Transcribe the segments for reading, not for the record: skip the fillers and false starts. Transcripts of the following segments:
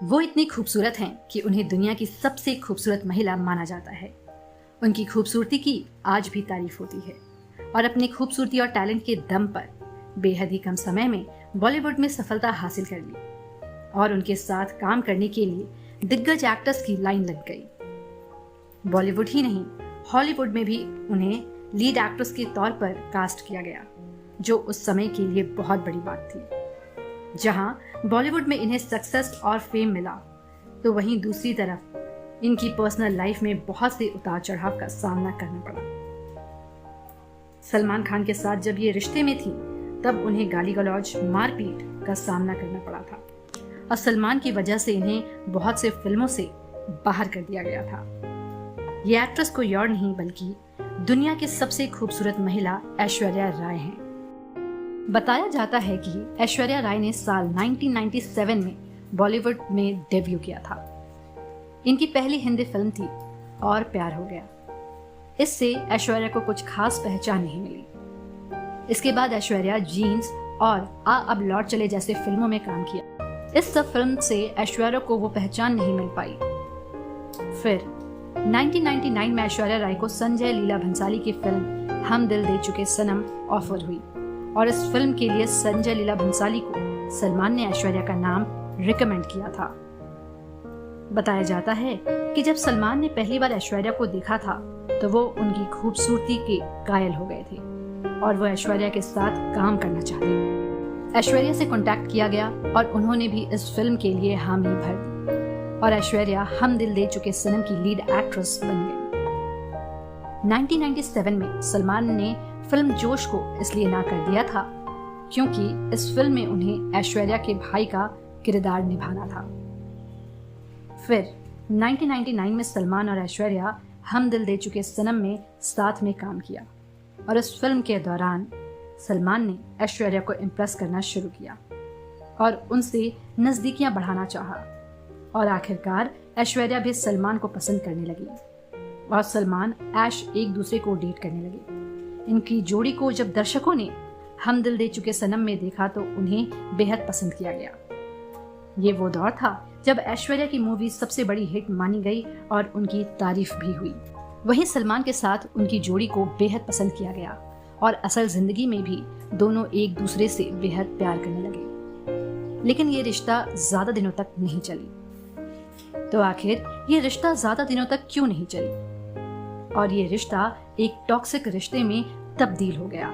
वो इतनी खूबसूरत हैं कि उन्हें दुनिया की सबसे खूबसूरत महिला माना जाता है। उनकी खूबसूरती की आज भी तारीफ होती है और अपनी खूबसूरती और टैलेंट के दम पर बेहद ही कम समय में बॉलीवुड में सफलता हासिल कर ली और उनके साथ काम करने के लिए दिग्गज एक्टर्स की लाइन लग गई। बॉलीवुड ही नहीं, हॉलीवुड में भी उन्हें लीड एक्ट्रेस के तौर पर कास्ट किया गया, जो उस समय के लिए बहुत बड़ी बात थी। जहां बॉलीवुड में इन्हें सक्सेस और फेम मिला, तो वहीं दूसरी तरफ इनकी पर्सनल लाइफ में बहुत से उतार चढ़ाव का सामना करना पड़ा। सलमान खान के साथ जब ये रिश्ते में थी, तब उन्हें गाली गलौज, मारपीट का सामना करना पड़ा था और सलमान की वजह से इन्हें बहुत से फिल्मों से बाहर कर दिया गया था। ये एक्ट्रेस कोई और नहीं बल्कि दुनिया की सबसे खूबसूरत महिला ऐश्वर्या राय हैं। बताया जाता है कि ऐश्वर्या राय ने साल 1997 में बॉलीवुड में डेब्यू किया था। इनकी पहली हिंदी फिल्म थी और प्यार हो गया। इससे ऐश्वर्या को कुछ खास पहचान नहीं मिली। इसके बाद ऐश्वर्या जीन्स और आ अब लौट चले जैसे फिल्मों में काम किया। इस सब फिल्म से ऐश्वर्या को वो पहचान नहीं मिल पाई। फिर 1999 में ऐश्वर्या राय को संजय लीला भंसाली की फिल्म हम दिल दे चुके सनम ऑफर हुई और इस फिल्म के लिए संजय लीला भंसाली को सलमान ने ऐश्वर्या का नाम रिकमेंड किया था। बताया जाता है कि जब सलमान ने पहली बार ऐश्वर्या को देखा था, तो वो उनकी खूबसूरती के कायल हो गए थे और वो ऐश्वर्या के साथ काम करना चाहते थे। ऐश्वर्या से कांटेक्ट किया गया और उन्होंने भी इस फिल्म के लिए हामी भर दी और ऐश्वर्या हम दिल दे चुके सनम की लीड एक्ट्रेस बन गई। 1997 में सलमान ने फिल्म जोश को इसलिए ना कर दिया था क्योंकि इस फिल्म में उन्हें ऐश्वर्या के भाई का किरदार निभाना था। फिर 1999 में सलमान और ऐश्वर्या हम दिल दे चुके सनम में साथ में काम किया और इस फिल्म के दौरान सलमान ने ऐश्वर्या को इम्प्रेस करना शुरू किया और उनसे नजदीकियां बढ़ाना चाहा और आखिरकार ऐश्वर्या भी सलमान को पसंद करने लगी और सलमान ऐश एक दूसरे को डेट करने लगे। इनकी जोड़ी को जब दर्शकों ने हम दिल दे चुके सनम में देखा, तो उन्हें बेहद पसंद किया गया। ये वो दौर था जब ऐश्वर्या की मूवी सबसे बड़ी हिट मानी गई और उनकी तारीफ भी हुई। वहीं सलमान के साथ उनकी जोड़ी को बेहद पसंद किया गया और असल जिंदगी में भी दोनों एक दूसरे से बेहद प्यार करने लगे। लेकिन ये रिश्ता ज्यादा दिनों तक नहीं चली। तो आखिर ये रिश्ता ज्यादा दिनों तक क्यों नहीं चली और ये रिश्ता एक टॉक्सिक रिश्ते में तब्दील हो गया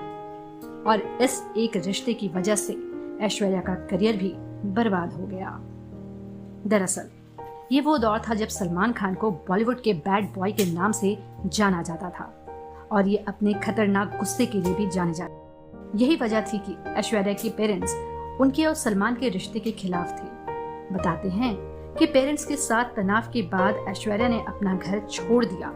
और इस एक रिश्ते की वजह से ऐश्वर्या का करियर भी बर्बाद हो गया। दरअसल ये वो दौर था जब सलमान खान को बॉलीवुड के बैड बॉय के नाम से जाना जाता था और ये अपने खतरनाक गुस्से के लिए भी जाने जाते। यही वजह थी कि ऐश्वर्या के पेरेंट्स उनके और सलमान के रिश्ते के खिलाफ थे। बताते हैं कि पेरेंट्स के साथ तनाव के बाद ऐश्वर्या ने अपना घर छोड़ दिया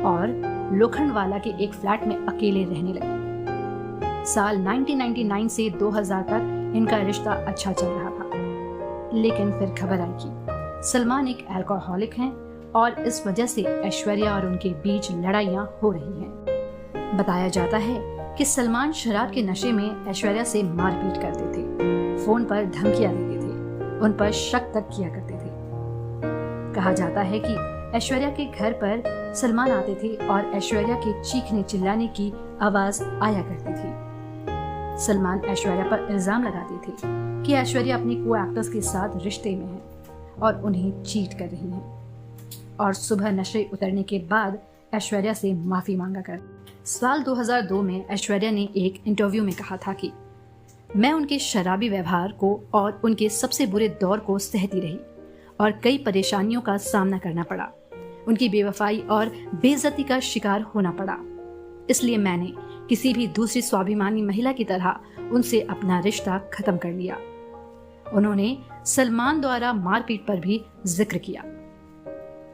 और लोखंडवाला के एक फ्लैट में अकेले रहने लगी। साल 1999 से 2000 तक इनका रिश्ता अच्छा चल रहा था, लेकिन फिर खबर आई कि सलमान एक अल्कोहलिक हैं और इस वजह से ऐश्वर्या और उनके बीच लड़ाइयां हो रही हैं। बताया जाता है कि सलमान शराब के नशे में ऐश्वर्या से मारपीट करते थे, फोन पर धमकियां देते थे, उन पर शक तक किया करते थे। कहा जाता है कि ऐश्वर्या के घर पर सलमान आते थे और ऐश्वर्या के चीखने चिल्लाने की आवाज आया करती थी। सलमान ऐश्वर्या पर इल्जाम लगाते थे कि ऐश्वर्या अपनी को एक्टर्स के साथ रिश्ते में है और उन्हें चीट कर रही है और सुबह नशे उतरने के बाद ऐश्वर्या से माफी मांगा कर। साल 2002 में ऐश्वर्या ने एक इंटरव्यू में कहा था कि मैं उनके शराबी व्यवहार को और उनके सबसे बुरे दौर को सहती रही और कई परेशानियों का सामना करना पड़ा। उनकी बेवफाई और बेइज्जती का शिकार होना पड़ा। इसलिए मैंने किसी भी दूसरी स्वाभिमानी महिला की तरह उनसे अपना रिश्ता खत्म कर लिया। उन्होंने सलमान द्वारा मारपीट पर भी जिक्र किया।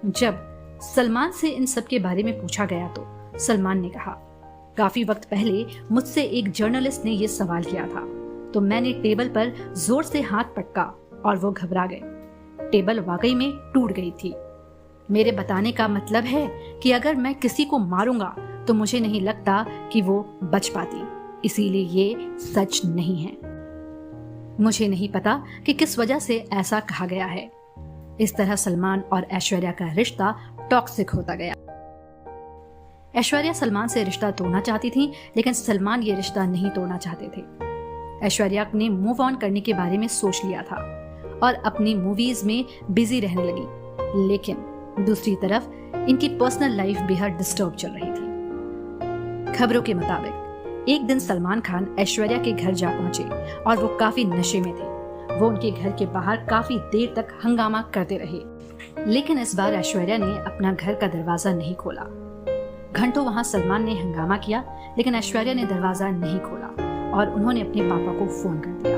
जब सलमान से इन सब के बारे में पूछा गया तो सलमान ने कहा, काफी वक्त पहले मुझसे एक जर्नलिस्ट ने यह सवाल किया था, तो मैंने टेबल पर जोर से हाथ पटका और वो घबरा गए। टेबल वाकई में टूट गई थी। मेरे बताने का मतलब है कि अगर मैं किसी को मारूंगा तो मुझे नहीं लगता कि वो बच पाती, इसीलिए ये सच नहीं है। मुझे नहीं पता कि किस वजह से ऐसा कहा गया है। इस तरह सलमान और ऐश्वर्या का रिश्ता टॉक्सिक होता गया। ऐश्वर्या सलमान से रिश्ता तोड़ना चाहती थी, लेकिन सलमान ये रिश्ता नहीं तोड़ना चाहते थे। ऐश्वर्या ने मूव ऑन करने के बारे में सोच लिया था और अपनी मूवीज में बिजी रहने लगी, लेकिन दूसरी तरफ इनकी पर्सनल लाइफ बेहद डिस्टर्ब चल रही थी। खबरों के मुताबिक एक दिन सलमान खान ऐश्वर्या के घर जा पहुंचे और वो काफी नशे में थे। वो उनके घर के बाहर काफी देर तक हंगामा करते रहे, लेकिन इस बार ऐश्वर्या ने अपना घर का दरवाजा नहीं खोला। घंटों वहां सलमान ने हंगामा किया, लेकिन ऐश्वर्या ने दरवाजा नहीं खोला और उन्होंने अपने पापा को फोन कर दिया।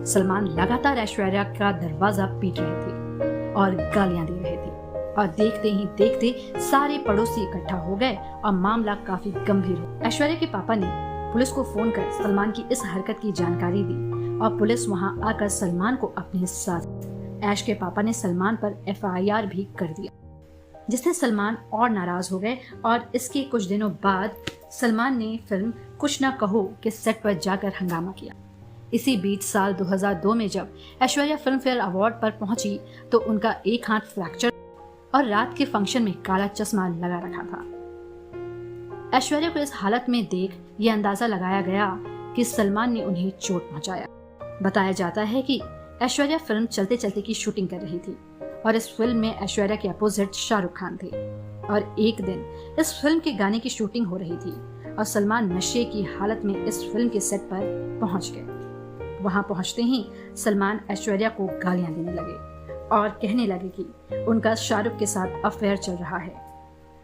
सलमान लगातार ऐश्वर्या का दरवाजा पीट रहे थे और गालियां दे रहे थे और देखते ही देखते सारे पड़ोसी इकट्ठा हो गए और मामला काफी गंभीर हो। ऐश्वर्या के पापा ने पुलिस को फोन कर सलमान की इस हरकत की जानकारी दी और पुलिस वहां आकर सलमान को अपने साथ। ऐश के पापा ने सलमान पर FIR भी कर दिया, जिससे सलमान और नाराज हो गए और इसके कुछ दिनों बाद सलमान ने फिल्म कुछ ना कहो के सेट पर जाकर हंगामा किया। इसी बीच साल 2002 में जब ऐश्वर्या फिल्म फेयर अवार्ड पर पहुंची तो उनका एक हाथ फ्रैक्चर और रात के फंक्शन में काला चश्मा लगा रखा था। ऐश्वर्या को इस हालत में देख ये अंदाजा लगाया गया कि सलमान ने उन्हें चोट पहुंचाया। बताया जाता है कि ऐश्वर्या फिल्म चलते चलते की शूटिंग कर रही थी और इस फिल्म में ऐश्वर्या के अपोजिट शाहरुख खान थे और एक दिन इस फिल्म के गाने की शूटिंग हो रही थी और सलमान नशे की हालत में इस फिल्म के सेट पर पहुंच गए। वहां पहुंचते ही सलमान ऐश्वर्या को गालियां देने लगे और कहने लगे कि उनका शाहरुख के साथ अफेयर चल रहा है।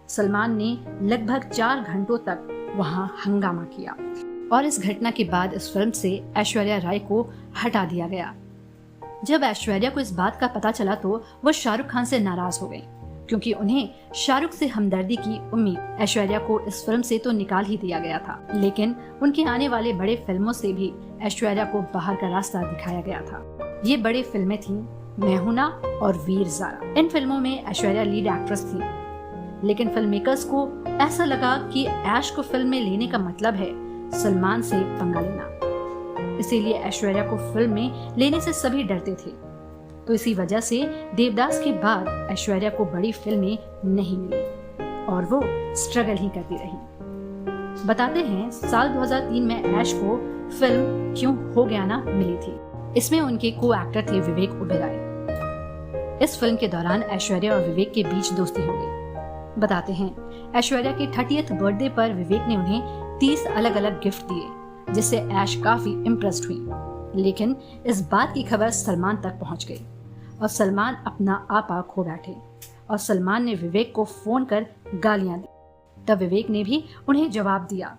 सलमान ने लगभग 4 घंटों तक वहां हंगामा किया और इस घटना के बाद इस फिल्म से ऐश्वर्या राय को हटा दिया गया। जब ऐश्वर्या को इस बात का पता चला तो वो शाहरुख खान से नाराज हो गई, क्योंकि उन्हें शाहरुख से हमदर्दी की उम्मीद। ऐश्वर्या को इस फिल्म से तो निकाल ही दिया गया था, लेकिन उनके आने वाले बड़े फिल्मों से भी ऐश्वर्या को बाहर का रास्ता दिखाया गया था। ये बड़ी फिल्में थीं मैं हूं ना और वीर ज़ारा। इन फिल्मों में ऐश्वर्या लीड एक्ट्रेस थी, लेकिन फिल्म मेकर्स को ऐसा लगा कि ऐश को फिल्म में लेने का मतलब है सलमान से पंगा लेना, इसीलिए ऐश्वर्या को फिल्म में लेने से सभी डरते थे। तो इसी वजह से देवदास के बाद ऐश्वर्या को बड़ी फिल्में नहीं मिली और वो स्ट्रगल ही करती रही। बताते हैं साल 2003 में ऐश को फिल्म क्यों हो गया ना मिली थी। इसमें उनके को एक्टर थे विवेक ओबेरॉय। इस फिल्म के दौरान ऐश्वर्या और विवेक के बीच दोस्ती हो गई। बताते हैं ऐश्वर्या के 30th बर्थडे पर विवेक ने उन्हें 30 अलग अलग गिफ्ट दिए, जिससे ऐश काफी इम्प्रेस्ड हुई। लेकिन इस बात की खबर सलमान तक पहुंच गई और सलमान अपना आपा खो बैठे और सलमान ने विवेक को फोन कर गालियां दी। तब विवेक ने भी उन्हें जवाब दिया।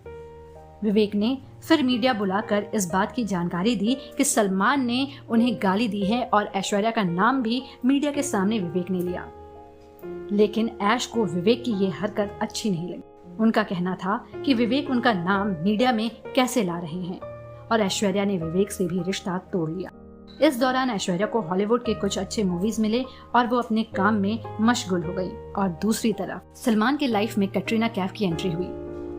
विवेक ने फिर मीडिया बुलाकर इस बात की जानकारी दी कि सलमान ने उन्हें गाली दी है और ऐश्वर्या का नाम भी मीडिया के सामने विवेक ने लिया। लेकिन ऐश को विवेक की ये हरकत अच्छी नहीं लगी। उनका कहना था कि विवेक उनका नाम मीडिया में कैसे ला रहे हैं और ऐश्वर्या ने विवेक से भी रिश्ता तोड़ लिया। इस दौरान ऐश्वर्या को हॉलीवुड के कुछ अच्छे मूवीज मिले और वो अपने काम में मशगूल हो गई और दूसरी तरफ सलमान के लाइफ में कैटरीना कैफ की एंट्री हुई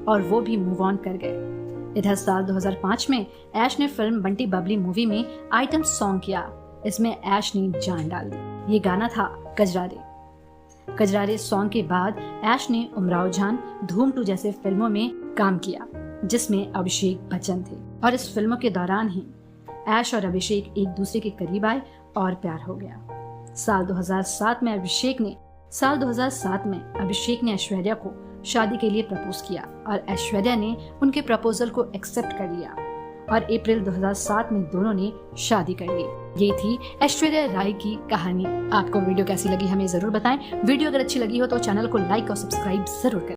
और वो भी मूव ऑन कर गए। इधर साल 2005 में ऐश ने फिल्म बंटी बबली मूवी में आइटम सॉन्ग किया। इसमें ऐश ने जान डाल दी। ये गाना था कजरारे। कजरारे सॉन्ग के बाद ऐश ने उमराव जान, धूम 2 जैसे फिल्मों में काम किया, जिसमें अभिषेक बच्चन थे और इस फिल्मों के दौरान ही ऐश और अभिषेक एक दूसरे के करीब आए और प्यार हो गया। साल 2007 में अभिषेक ने ऐश्वर्या को शादी के लिए प्रपोज किया और ऐश्वर्या ने उनके प्रपोजल को एक्सेप्ट कर लिया और अप्रैल 2007 में दोनों ने शादी कर ली। ये थी ऐश्वर्या राय की कहानी। आपको वीडियो कैसी लगी हमें जरूर बताएं। वीडियो अगर अच्छी लगी हो तो चैनल को लाइक और सब्सक्राइब जरूर करें।